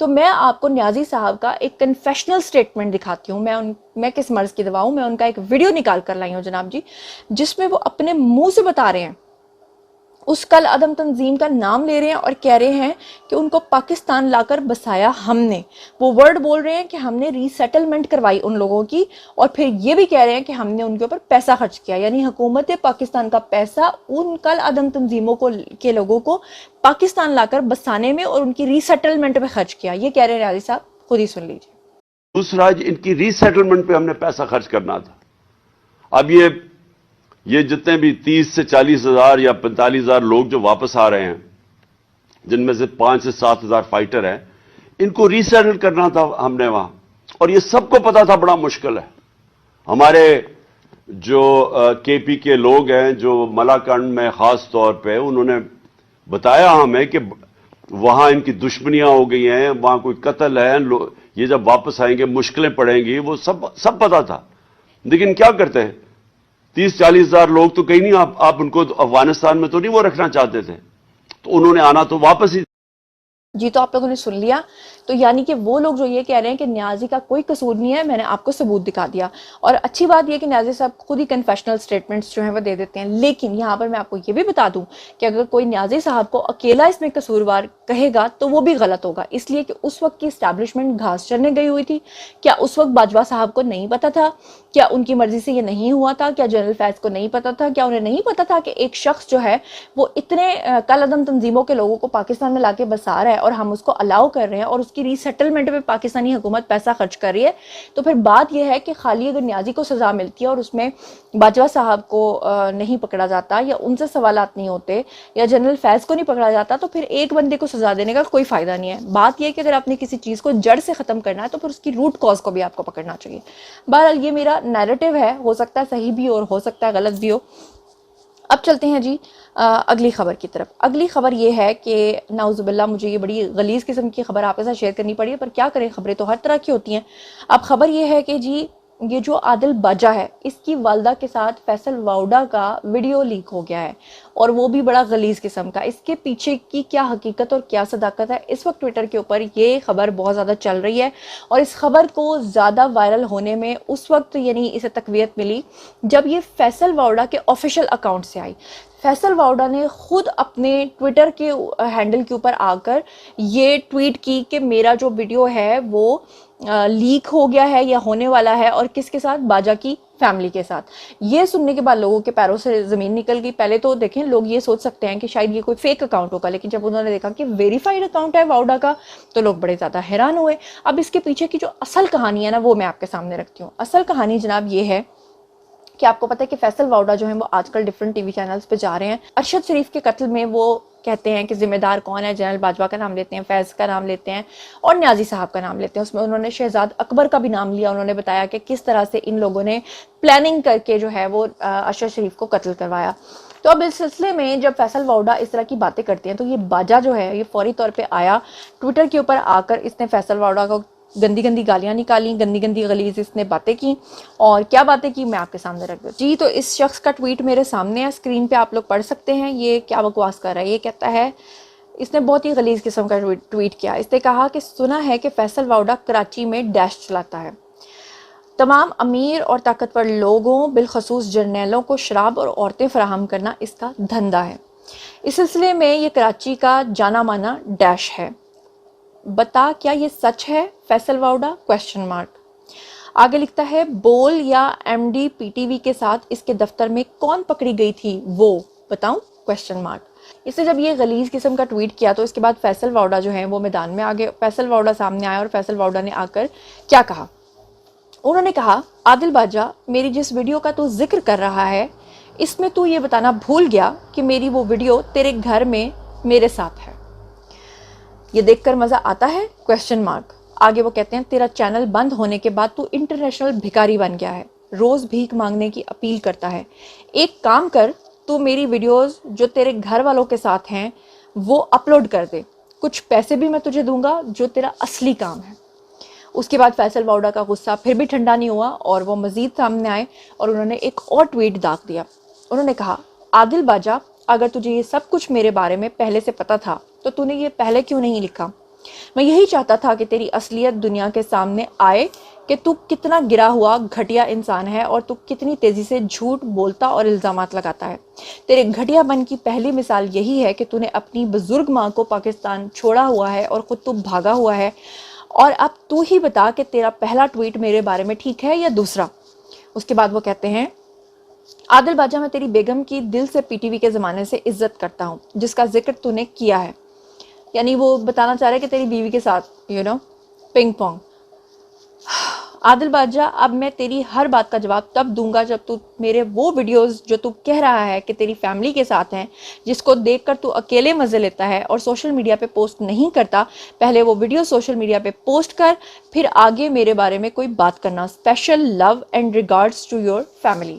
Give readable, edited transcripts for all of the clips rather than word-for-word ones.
تو میں آپ کو نیازی صاحب کا ایک کنفیشنل سٹیٹمنٹ دکھاتی ہوں. میں کس مرض کی دوا ہوں. میں ان کا ایک ویڈیو نکال کر لائی ہوں جناب جی, جس میں وہ اپنے منہ سے بتا رہے ہیں, اس کل عدم تنظیم کا نام لے رہے ہیں اور کہہ رہے ہیں کہ ان کو پاکستان لا کر بسایا ہم نے. وہ ورڈ بول رہے ہیں کہ ہم نے ری سیٹلمنٹ کروائی ان لوگوں کی, اور پھر یہ بھی کہہ رہے ہیں کہ ہم نے ان کے اوپر پیسہ خرچ کیا, یعنی حکومت پاکستان کا پیسہ ان کل عدم تنظیموں کے لوگوں کو پاکستان لا کر بسانے میں اور ان کی ری سیٹلمنٹ پہ خرچ کیا. یہ کہہ رہے ہیں نیازی صاحب, خود ہی سن لیجیے. دوسرا, ان کی ری سیٹلمنٹ پہ ہم نے پیسہ خرچ کرنا تھا. اب یہ جتنے بھی 30 سے 40 ہزار یا 45 ہزار لوگ جو واپس آ رہے ہیں, جن میں سے 5 سے 7 ہزار فائٹر ہیں, ان کو ری سیٹل کرنا تھا ہم نے وہاں. اور یہ سب کو پتا تھا بڑا مشکل ہے. ہمارے جو کے پی کے لوگ ہیں, جو ملاکنڈ میں خاص طور پہ, انہوں نے بتایا ہمیں کہ وہاں ان کی دشمنیاں ہو گئی ہیں, وہاں کوئی قتل ہے, یہ جب واپس آئیں گے مشکلیں پڑیں گی, وہ سب پتا تھا. لیکن کیا کرتے ہیں, 30-40 ہزار لوگ تو کہیں نہیں, آپ ان کو افغانستان میں تو نہیں وہ رکھنا چاہتے تھے, تو انہوں نے آنا تو واپس ہی. جی, تو آپ لوگوں نے سن لیا. تو یعنی کہ وہ لوگ جو یہ کہہ رہے ہیں کہ نیازی کا کوئی قصور نہیں ہے, میں نے آپ کو ثبوت دکھا دیا. اور اچھی بات یہ کہ نیازی صاحب خود ہی کنفیشنل سٹیٹمنٹس جو ہیں وہ دے دیتے ہیں. لیکن یہاں پر میں آپ کو یہ بھی بتا دوں کہ اگر کوئی نیازی صاحب کو اکیلا اس میں قصوروار کہے گا تو وہ بھی غلط ہوگا, اس لیے کہ اس وقت کی اسٹیبلشمنٹ گھاس چرنے گئی ہوئی تھی. کیا اس وقت باجوہ صاحب کو نہیں پتا تھا؟ کیا ان کی مرضی سے یہ نہیں ہوا تھا؟ کیا جنرل فیض کو نہیں پتا تھا؟ کیا انہیں نہیں پتا تھا کہ ایک شخص جو ہے وہ اتنے کل عدم تنظیموں کے لوگوں کو پاکستان میں لا کے بسا رہا ہے اور ہم اس کو الاؤ کر رہے ہیں اور اس کی ری سیٹلمنٹ پہ پاکستانی حکومت پیسہ خرچ کر رہی ہے؟ تو پھر بات یہ ہے کہ خالی اگر نیازی کو سزا ملتی ہے اور اس میں باجوہ صاحب کو نہیں پکڑا جاتا, یا ان سے سوالات نہیں ہوتے, یا جنرل فیض کو نہیں پکڑا جاتا, تو پھر ایک بندے کو سزا دینے کا کوئی فائدہ نہیں ہے. بات یہ ہے کہ اگر آپ نے کسی چیز کو جڑ سے ختم کرنا ہے تو پھر اس کی روٹ کاز کو بھی آپ کو پکڑنا چاہیے. بہرحال یہ میرا نیریٹو ہے, ہو سکتا ہے صحیح بھی ہو اور ہو سکتا ہے غلط بھی ہو. اب چلتے ہیں جی اگلی خبر کی طرف. اگلی خبر یہ ہے کہ نعوذ باللہ مجھے یہ بڑی غلیظ قسم کی خبر آپ کے ساتھ شیئر کرنی پڑی ہے, پر کیا کریں, خبریں تو ہر طرح کی ہوتی ہیں. اب خبر یہ ہے کہ جی یہ جو عادل باجا ہے, اس کی والدہ کے ساتھ فیصل واؤڈا کا ویڈیو لیک ہو گیا ہے, اور وہ بھی بڑا غلیظ قسم کا. اس کے پیچھے کی کیا حقیقت اور کیا صداقت ہے, اس وقت ٹویٹر کے اوپر یہ خبر بہت زیادہ چل رہی ہے. اور اس خبر کو زیادہ وائرل ہونے میں اس وقت یعنی اسے تقویت ملی جب یہ فیصل واؤڈا کے آفیشیل اکاؤنٹ سے آئی. فیصل واؤڈا نے خود اپنے ٹویٹر کے ہینڈل کے اوپر آ کر یہ ٹویٹ کی کہ میرا جو ویڈیو ہے وہ لیک ہو گیا ہے یا ہونے والا ہے, اور کس کے ساتھ, باجا کی فیملی کے ساتھ. یہ سننے کے بعد لوگوں کے پیروں سے زمین نکل گئی. پہلے تو دیکھیں, لوگ یہ سوچ سکتے ہیں کہ شاید یہ کوئی فیک اکاؤنٹ ہوگا, لیکن جب انہوں نے دیکھا کہ ویریفائڈ اکاؤنٹ ہے واؤڈا کا, تو لوگ بڑے زیادہ حیران ہوئے. اب اس کے پیچھے کی جو اصل کہانی ہے نا, وہ میں آپ کے سامنے رکھتی ہوں. اصل کہانی جناب یہ ہے کہ آپ کو پتہ ہے کہ فیصل واؤڈا جو ہیں وہ آج کل ڈیفرنٹ ٹی وی چینلز پہ جا رہے ہیں. ارشد شریف کے قتل میں وہ کہتے ہیں کہ ذمہ دار کون ہے, جنرل باجوہ کا نام لیتے ہیں, فیض کا نام لیتے ہیں, اور نیازی صاحب کا نام لیتے ہیں. اس میں انہوں نے شہزاد اکبر کا بھی نام لیا. انہوں نے بتایا کہ کس طرح سے ان لوگوں نے پلاننگ کر کے جو ہے وہ ارشد شریف کو قتل کروایا. تو اب اس سلسلے میں جب فیصل واؤڈا اس طرح کی باتیں کرتے ہیں تو یہ باجا جو ہے یہ فوری طور پہ آیا ٹویٹر کے اوپر آ کر, اس نے فیصل واؤڈا کو گندی گندی گالیاں نکالی, گندی گندی غلیظ اس نے باتیں کی. اور کیا باتیں کی میں آپ کے سامنے رکھ دوں. جی, تو اس شخص کا ٹویٹ میرے سامنے ہے, اسکرین پہ آپ لوگ پڑھ سکتے ہیں. یہ کیا بکواس کر رہا ہے. یہ کہتا ہے, اس نے بہت ہی غلیظ قسم کا ٹویٹ کیا. اس نے کہا کہ سنا ہے کہ فیصل واؤڈا کراچی میں ڈیش چلاتا ہے. تمام امیر اور طاقتور لوگوں بالخصوص جرنیلوں کو شراب اور عورتیں فراہم کرنا اس کا دھندا ہے. اس سلسلے میں یہ کراچی کا جانا مانا ڈیش ہے. بتا کیا یہ سچ ہے فیصل واؤڈا؟ Question mark. آگے لکھتا ہے, بول یا M D P T V کے ساتھ اس کے دفتر میں کون پکڑی گئی تھی وہ بتاؤں؟ Question mark. اس نے جب یہ غلیظ قسم کا ٹویٹ کیا تو اس کے بعد فیصل واؤڈا جو ہیں وہ میدان میں آگے, فیصل واؤڈا سامنے آیا, اور فیصل واؤڈا نے آ کر کیا کہا. انہوں نے کہا, عادل باجا, میری جس ویڈیو کا تو ذکر کر رہا ہے اس میں تو یہ بتانا بھول گیا کہ میری وہ ویڈیو تیرے گھر میں میرے ساتھ ہے. یہ دیکھ کر مزہ آتا ہے؟ Question mark. آگے وہ کہتے ہیں, تیرا چینل بند ہونے کے بعد تو انٹرنیشنل بھکاری بن گیا ہے, روز بھیک مانگنے کی اپیل کرتا ہے. ایک کام کر, تو میری ویڈیوز جو تیرے گھر والوں کے ساتھ ہیں وہ اپلوڈ کر دے, کچھ پیسے بھی میں تجھے دوں گا جو تیرا اصلی کام ہے. اس کے بعد فیصل واؤڈا کا غصہ پھر بھی ٹھنڈا نہیں ہوا اور وہ مزید سامنے آئے اور انہوں نے ایک اور ٹویٹ داغ دیا. انہوں نے کہا, عادل باجا, اگر تجھے یہ سب کچھ میرے بارے میں پہلے سے پتا تھا تو نے یہ پہلے کیوں نہیں لکھا؟ میں یہی چاہتا تھا کہ تیری اصلیت دنیا کے سامنے آئے کہ تو کتنا گرا ہوا گھٹیا انسان ہے اور تو کتنی تیزی سے جھوٹ بولتا اور الزامات لگاتا ہے۔ تیرے گھٹیا پن کی پہلی مثال یہی ہے کہ تو نے اپنی بزرگ ماں کو پاکستان چھوڑا ہوا ہے اور خود تو بھاگا ہوا ہے، اور اب تو ہی بتا کہ تیرا پہلا ٹویٹ میرے بارے میں ٹھیک ہے یا دوسرا۔ اس کے بعد وہ کہتے ہیں، عادل باجا، میں تیری بیگم کی دل سے پی ٹی وی کے زمانے سے عزت کرتا ہوں جس کا ذکر تو نے کیا ہے، یعنی وہ بتانا چاہ رہے کہ تیری بیوی کے ساتھ پنگ پونگ۔ عادل باجا، اب میں تیری ہر بات کا جواب تب دوں گا جب تو میرے وہ ویڈیوز جو تو کہہ رہا ہے کہ تیری فیملی کے ساتھ ہیں، جس کو دیکھ کر تو اکیلے مزے لیتا ہے اور سوشل میڈیا پہ پوسٹ نہیں کرتا، پہلے وہ ویڈیو سوشل میڈیا پہ پوسٹ کر، پھر آگے میرے بارے میں کوئی بات کرنا۔ Special love and regards to your family.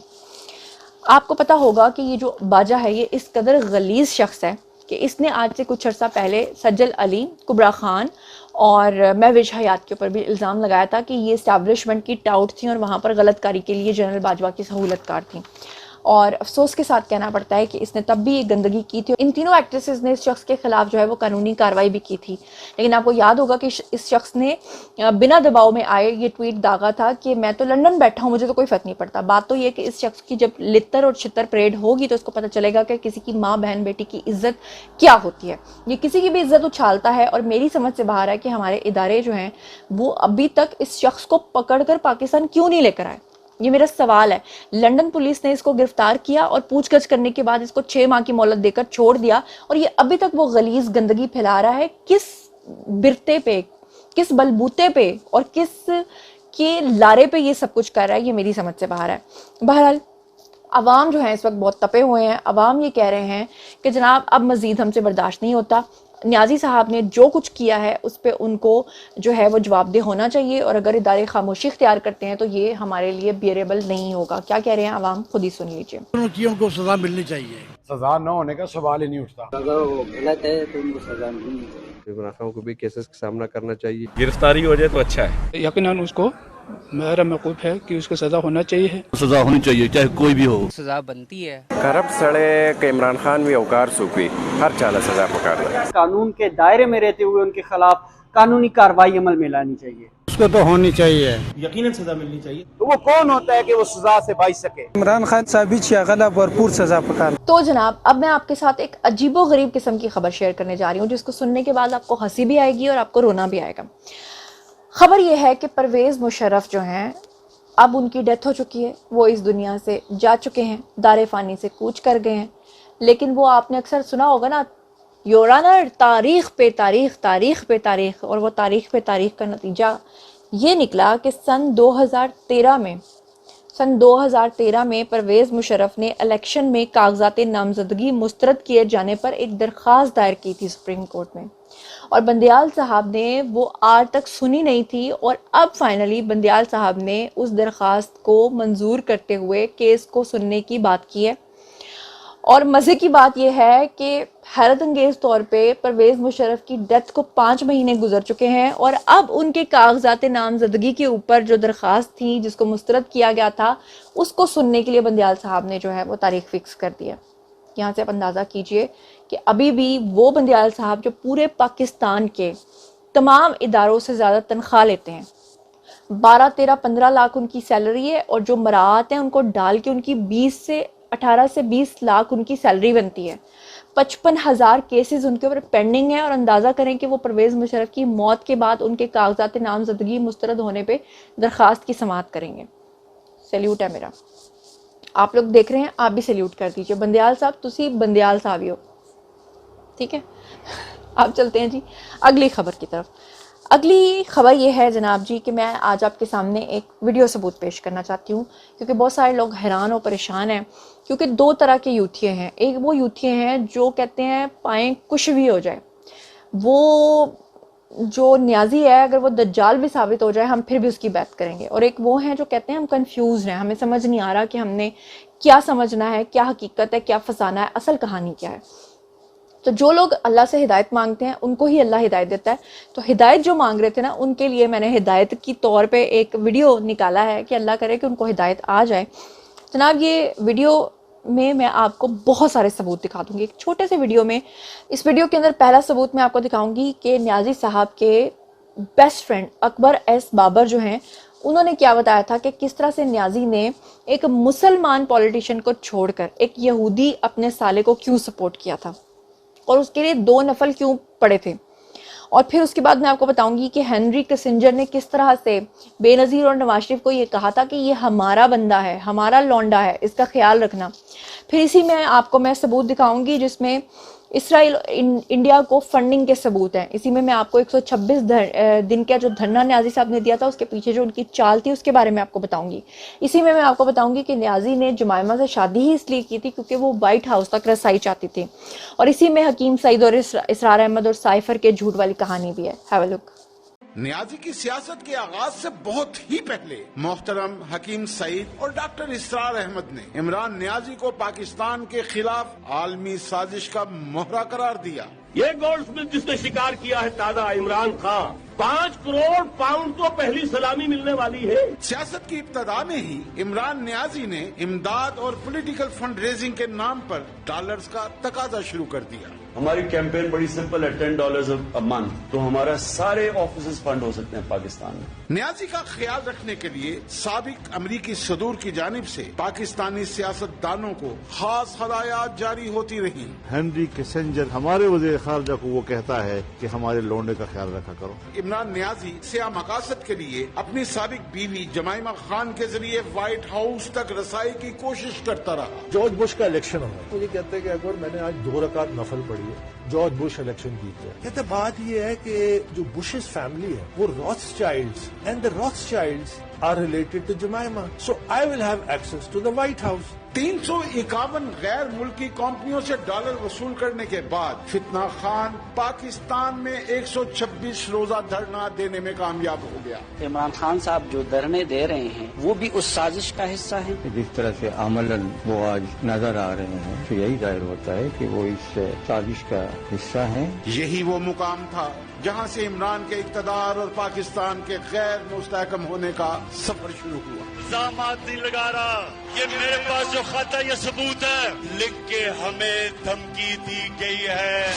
آپ کو پتا ہوگا کہ یہ جو باجا ہے یہ اس قدر غلیظ شخص ہے کہ اس نے آج سے کچھ عرصہ پہلے سجل علی، کبرا خان اور مہوش حیات کے اوپر بھی الزام لگایا تھا کہ یہ اسٹیبلشمنٹ کی ٹاؤٹ تھیں اور وہاں پر غلط کاری کے لیے جنرل باجوہ کی سہولت کار تھیں، اور افسوس کے ساتھ کہنا پڑتا ہے کہ اس نے تب بھی یہ گندگی کی تھی۔ ان تینوں ایکٹریسز نے اس شخص کے خلاف جو ہے وہ قانونی کارروائی بھی کی تھی، لیکن آپ کو یاد ہوگا کہ اس شخص نے بنا دباؤ میں آئے یہ ٹویٹ داغا تھا کہ میں تو لندن بیٹھا ہوں، مجھے تو کوئی فرق نہیں پڑتا۔ بات تو یہ کہ اس شخص کی جب لتر اور چھتر پریڈ ہوگی تو اس کو پتہ چلے گا کہ کسی کی ماں بہن بیٹی کی عزت کیا ہوتی ہے۔ یہ کسی کی بھی عزت اچھالتا ہے، اور میری سمجھ سے باہر ہے کہ ہمارے ادارے جو ہیں وہ ابھی تک اس شخص کو پکڑ کر پاکستان کیوں نہیں لے کر آئے، یہ میرا سوال ہے۔ لندن پولیس نے اس کو گرفتار کیا اور پوچھ گچھ کرنے کے بعد اس کو 6 ماہ کی مہلت دے کر چھوڑ دیا، اور یہ ابھی تک وہ غلیظ گندگی پھیلا رہا ہے۔ کس برتے پہ، کس بلبوتے پہ اور کس کے لارے پہ یہ سب کچھ کر رہا ہے، یہ میری سمجھ سے باہر ہے۔ بہرحال عوام جو ہیں اس وقت بہت تپے ہوئے ہیں۔ عوام یہ کہہ رہے ہیں کہ جناب اب مزید ہم سے برداشت نہیں ہوتا، نیازی صاحب نے جو کچھ کیا ہے اس پہ ان کو جو ہے وہ جواب دہ ہونا چاہیے، اور اگر ادارے خاموشی اختیار کرتے ہیں تو یہ ہمارے لیے بیئریبل نہیں ہوگا۔ کیا کہہ رہے ہیں عوام، خود ہی سن لیجئے۔ ان کو سزا ملنی چاہیے، سزا نہ ہونے کا سوال ہی نہیں اٹھتا۔ اگر وہ غلط ہے تو ان کو سزا ملنی چاہیے۔ عمران خان کو بھی کیسز کا سامنا کرنا چاہیے۔ گرفتاری ہو جائے تو اچھا ہے۔ یقیناً اس کو میرا موقف ہے کہ اس کو سزا ہونا چاہیے۔ سزا ہونی چاہیے چاہے کوئی بھی ہو۔ سزا بنتی ہے۔ کرپ سڑے کہ عمران خان بھی اوکار سوپی ہر چالہ سزا پکڑ قانون کے دائرے میں رہتے ہوئے ان کے خلاف قانونی کارروائی عمل میں لانی چاہیے۔ اس کو تو ہونی چاہیے، یقیناً سزا ملنی چاہیے۔ تو وہ کون ہوتا ہے کہ وہ سزا سے بچ سکے؟ عمران خان صاحب غلط بھرپور سزا پکڑ۔ تو جناب اب میں آپ کے ساتھ ایک عجیب و غریب قسم کی خبر شیئر کرنے جا رہی ہوں، جس کو سننے کے بعد آپ کو ہنسی بھی آئے گی اور آپ کو رونا بھی آئے گا۔ خبر یہ ہے کہ پرویز مشرف جو ہیں اب ان کی ڈیتھ ہو چکی ہے، وہ اس دنیا سے جا چکے ہیں، دار فانی سے کوچ کر گئے ہیں، لیکن وہ آپ نے اکثر سنا ہوگا نا، یور آنر، تاریخ پہ تاریخ، تاریخ پہ تاریخ، اور وہ تاریخ پہ تاریخ کا نتیجہ یہ نکلا کہ سن 2013 میں پرویز مشرف نے الیکشن میں کاغذات نامزدگی مسترد کیے جانے پر ایک درخواست دائر کی تھی سپریم کورٹ میں، اور بندیال صاحب نے وہ آج تک سنی نہیں تھی، اور اب فائنلی بندیال صاحب نے اس درخواست کو منظور کرتے ہوئے کیس کو سننے کی بات کی ہے۔ اور مزے کی بات یہ ہے کہ حیرت انگیز طور پہ پرویز مشرف کی ڈیتھ کو 5 مہینے گزر چکے ہیں، اور اب ان کے کاغذات نامزدگی کے اوپر جو درخواست تھی جس کو مسترد کیا گیا تھا اس کو سننے کے لیے بندیال صاحب نے جو ہے وہ تاریخ فکس کر دیا۔ یہاں سے آپ اندازہ کیجئے کہ ابھی بھی وہ بندیال صاحب جو پورے پاکستان کے تمام اداروں سے زیادہ تنخواہ لیتے ہیں، 12, 13, 15 لاکھ ان کی سیلری ہے، اور جو مراعات ہیں ان کو ڈال کے ان کی 18 سے 20 لاکھ ان کی سیلری بنتی ہے۔ 55,000 کیسز ان کے اوپر پینڈنگ ہیں، اور اندازہ کریں کہ وہ پرویز مشرف کی موت کے بعد ان کے کاغذات نامزدگی مسترد ہونے پہ درخواست کی سماعت کریں گے۔ سیلیوٹ ہے میرا، آپ لوگ دیکھ رہے ہیں، آپ بھی سیلیوٹ کر دیجئے۔ بندیال صاحب تسی بندیال صاحب ہی ہو، ٹھیک ہے۔ آپ چلتے ہیں جی اگلی خبر کی طرف۔ اگلی خبر یہ ہے جناب جی کہ میں آج آپ کے سامنے ایک ویڈیو ثبوت پیش کرنا چاہتی ہوں، کیونکہ بہت سارے لوگ حیران اور پریشان ہیں، کیونکہ 2 طرح کے یوتھیے ہیں۔ ایک وہ یوتھیے ہیں جو کہتے ہیں پائیں کچھ بھی ہو جائے، وہ جو نیازی ہے اگر وہ دجال بھی ثابت ہو جائے ہم پھر بھی اس کی بیعت کریں گے، اور ایک وہ ہیں جو کہتے ہیں ہم کنفیوز ہیں، ہمیں سمجھ نہیں آ رہا کہ ہم نے کیا سمجھنا ہے، کیا حقیقت ہے، کیا فسانہ ہے، اصل کہانی کیا ہے۔ تو جو لوگ اللہ سے ہدایت مانگتے ہیں ان کو ہی اللہ ہدایت دیتا ہے، تو ہدایت جو مانگ رہے تھے نا ان کے لیے میں نے ہدایت کی طور پہ ایک ویڈیو نکالا ہے کہ اللہ کرے کہ ان کو ہدایت آ جائے۔ جناب یہ ویڈیو میں آپ کو بہت سارے ثبوت دکھا دوں گی ایک چھوٹے سے ویڈیو میں. اس ویڈیو کے اندر پہلا ثبوت میں آپ کو دکھاؤں گی کہ نیازی صاحب کے بیسٹ فرینڈ اکبر ایس بابر جو ہیں انہوں نے کیا بتایا تھا کہ کس طرح سے نیازی نے ایک مسلمان پولیٹیشین کو چھوڑ کر ایک یہودی اپنے سالے کو کیوں سپورٹ کیا تھا اور اس کے لیے 2 نفل کیوں پڑے تھے. اور پھر اس کے بعد میں آپ کو بتاؤں گی کہ ہنری کسنجر نے کس طرح سے بے نظیر اور نواز شریف کو یہ کہا تھا کہ یہ ہمارا بندہ ہے, ہمارا لونڈا ہے, اس کا خیال رکھنا. پھر اسی میں آپ کو میں ثبوت دکھاؤں گی جس میں اسرائیل انڈیا کو فنڈنگ کے ثبوت ہیں. اسی میں آپ کو 126 دن کا جو دھرنا نیازی صاحب نے دیا تھا اس کے پیچھے جو ان کی چال تھی اس کے بارے میں آپ کو بتاؤں گی. اسی میں آپ کو بتاؤں گی کہ نیازی نے جمائمہ سے شادی ہی اس لیے کی تھی کیونکہ وہ وائٹ ہاؤس تک رسائی چاہتی تھی. اور اسی میں حکیم سعید اور اسرار احمد اور سائفر کے جھوٹ والی کہانی بھی ہے. ہیو اے لک. نیازی کی سیاست کے آغاز سے بہت ہی پہلے محترم حکیم سعید اور ڈاکٹر اسرار احمد نے عمران نیازی کو پاکستان کے خلاف عالمی سازش کا محرہ قرار دیا. یہ گولڈ سمتھ جس نے شکار کیا ہے تازہ عمران خان, 5 کروڑ پاؤنڈ تو پہلی سلامی ملنے والی ہے. سیاست کی ابتدا میں ہی عمران نیازی نے امداد اور پولیٹیکل فنڈ ریزنگ کے نام پر ڈالرز کا تقاضا شروع کر دیا. ہماری کیمپین بڑی سمپل ہے, $10 a month, تو ہمارا سارے آفیسز فنڈ ہو سکتے ہیں پاکستان میں. نیازی کا خیال رکھنے کے لیے سابق امریکی صدور کی جانب سے پاکستانی سیاست دانوں کو خاص ہدایات جاری ہوتی رہی. ہنری کسنجر ہمارے وزیر خارجہ کو وہ کہتا ہے کہ ہمارے لونڈے کا خیال رکھا کرو. عمران نیازی سیاہ مقاصد کے لیے اپنی سابق بیوی جمائمہ خان کے ذریعے وائٹ ہاؤس تک رسائی کی کوشش کرتا رہا. جارج بش کا الیکشن ہوا, مجھے کہتے ہیں کہ اکبر میں نے آج 2 رکعت نفل پڑھی ہے, جارج بش الیکشن جیت گیا. کہتے بات یہ ہے کہ جو بشز فیملی ہے وہ روتھسچائلڈز and the Rothschilds are related to Jemima. So I will have access to the White House. 351 غیر ملکی کمپنیوں سے ڈالر وصول کرنے کے بعد فتنہ خان پاکستان میں 126 روزہ دھرنا دینے میں کامیاب ہو گیا. عمران خان صاحب جو دھرنے دے رہے ہیں وہ بھی اس سازش کا حصہ ہیں. جس طرح سے عملاً وہ آج نظر آ رہے ہیں تو یہی ظاہر ہوتا ہے کہ وہ اس سازش کا حصہ ہیں. یہی وہ مقام تھا جہاں سے عمران کے اقتدار اور پاکستان کے غیر مستحکم ہونے کا سفر شروع ہوا. الزامات نہیں لگا رہا, یہ میرے پاس جو خط ہے یہ ثبوت ہے, لکھ کے ہمیں دھمکی دی گئی ہے.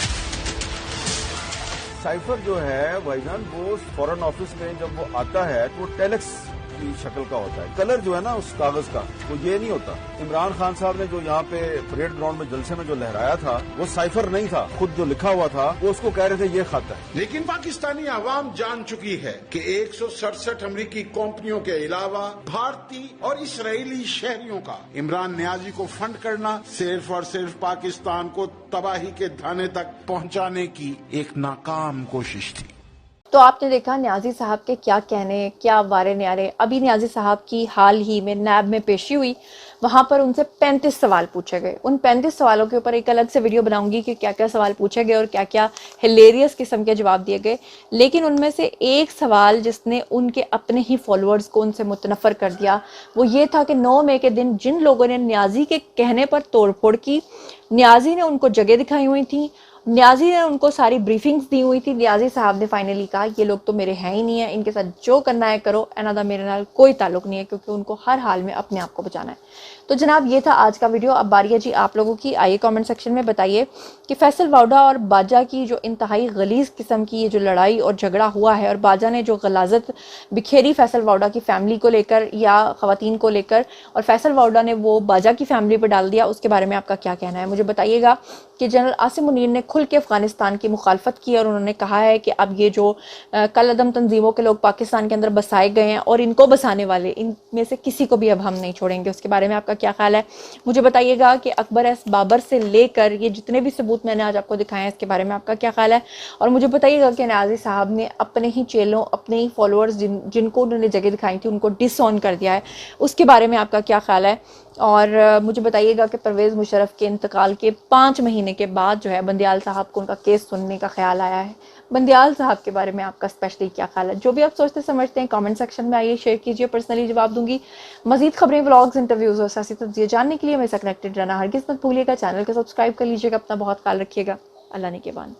سائفر جو ہے بھائی جان وہ فورن آفس میں جب وہ آتا ہے تو وہ ٹیلیکس کی شکل کا ہوتا ہے. کلر جو ہے نا اس کاغذ کا وہ یہ نہیں ہوتا. عمران خان صاحب نے جو یہاں پہ پریڈ گراؤنڈ میں جلسے میں جو لہرایا تھا وہ سائفر نہیں تھا, خود جو لکھا ہوا تھا وہ اس کو کہہ رہے تھے یہ خط ہے. لیکن پاکستانی عوام جان چکی ہے کہ 167 امریکی کمپنیوں کے علاوہ بھارتی اور اسرائیلی شہریوں کا عمران نیازی کو فنڈ کرنا صرف اور صرف پاکستان کو تباہی کے دھانے تک پہنچانے کی ایک ناکام کوشش تھی. تو آپ نے دیکھا نیازی صاحب کے کیا کہنے, کیا وارے نیارے. ابھی نیازی صاحب کی حال ہی میں نیب میں پیشی ہوئی, وہاں پر ان سے 35 سوال پوچھے گئے. ان 35 سوالوں کے اوپر ایک الگ سے ویڈیو بناؤں گی کہ کیا کیا سوال پوچھے گئے اور کیا کیا ہلیریس قسم کے جواب دیے گئے. لیکن ان میں سے ایک سوال جس نے ان کے اپنے ہی فالوورز کو ان سے متنفر کر دیا وہ یہ تھا کہ 9 مئی کے دن جن لوگوں نے نیازی کے کہنے پر توڑ پھوڑ کی, نیازی نے ان کو جگہ دکھائی ہوئی تھی, نیازی نے ان کو ساری بریفنگز دی ہوئی تھی. نیازی صاحب نے فائنلی کہا یہ لوگ تو میرے ہیں ہی نہیں ہیں, ان کے ساتھ جو کرنا ہے کرو, انادا میرے نال کوئی تعلق نہیں ہے کیونکہ ان کو ہر حال میں اپنے آپ کو بچانا ہے. تو جناب یہ تھا آج کا ویڈیو. اب باری ہے جی آپ لوگوں کی. آئیے کامنٹ سیکشن میں بتائیے کہ فیصل واؤڈا اور باجا کی جو انتہائی غلیظ قسم کی یہ جو لڑائی اور جھگڑا ہوا ہے اور باجا نے جو غلاظت بکھیری فیصل واؤڈا کی فیملی کو لے کر یا خواتین کو لے کر اور فیصل واؤڈا نے وہ باجا کی فیملی پہ ڈال دیا, اس کے بارے میں آپ کا کیا کہنا ہے مجھے بتائیے گا. کہ جنرل عاصم منیر نے کھل کے افغانستان کی مخالفت کی اور انہوں نے کہا ہے کہ اب یہ جو کل عدم تنظیموں کے لوگ پاکستان کے اندر بسائے گئے ہیں اور ان کو بسانے والے, ان میں سے کسی کو بھی اب ہم نہیں چھوڑیں گے. اس کے بارے میں آپ کا کیا خیال ہے مجھے بتائیے گا. کہ اکبر ایس بابر سے لے کر یہ جتنے بھی ثبوت میں نے آج آپ کو دکھائے ہیں اس کے بارے میں آپ کا کیا خیال ہے. اور مجھے بتائیے گا کہ نیازی صاحب نے اپنے ہی چیلوں, اپنے ہی فالوورز جن کو انہوں نے جگہ دکھائی تھی ان کو ڈس آن کر دیا ہے, اس کے بارے میں آپ کا کیا خیال ہے. اور مجھے بتائیے گا کہ پرویز مشرف کے انتقال کے 5 مہینے کے بعد جو ہے بندیال صاحب کو ان کا کیس سننے کا خیال آیا ہے. بندیال صاحب کے بارے میں آپ کا اسپیشلی کیا خیال ہے. جو بھی آپ سوچتے سمجھتے ہیں کامنٹ سیکشن میں آئیے, شیئر کیجیے, پرسنلی جواب دوں گی. مزید خبریں, ولاگز, انٹرویوز اور سیاسی تجزیے جاننے کے لیے میرے ساتھ کنیکٹڈ رہنا ہرگز مت بھولیے گا. چینل کو سبسکرائب کر لیجیے گا. اپنا بہت خیال رکھیے گا. اللہ نگہبان.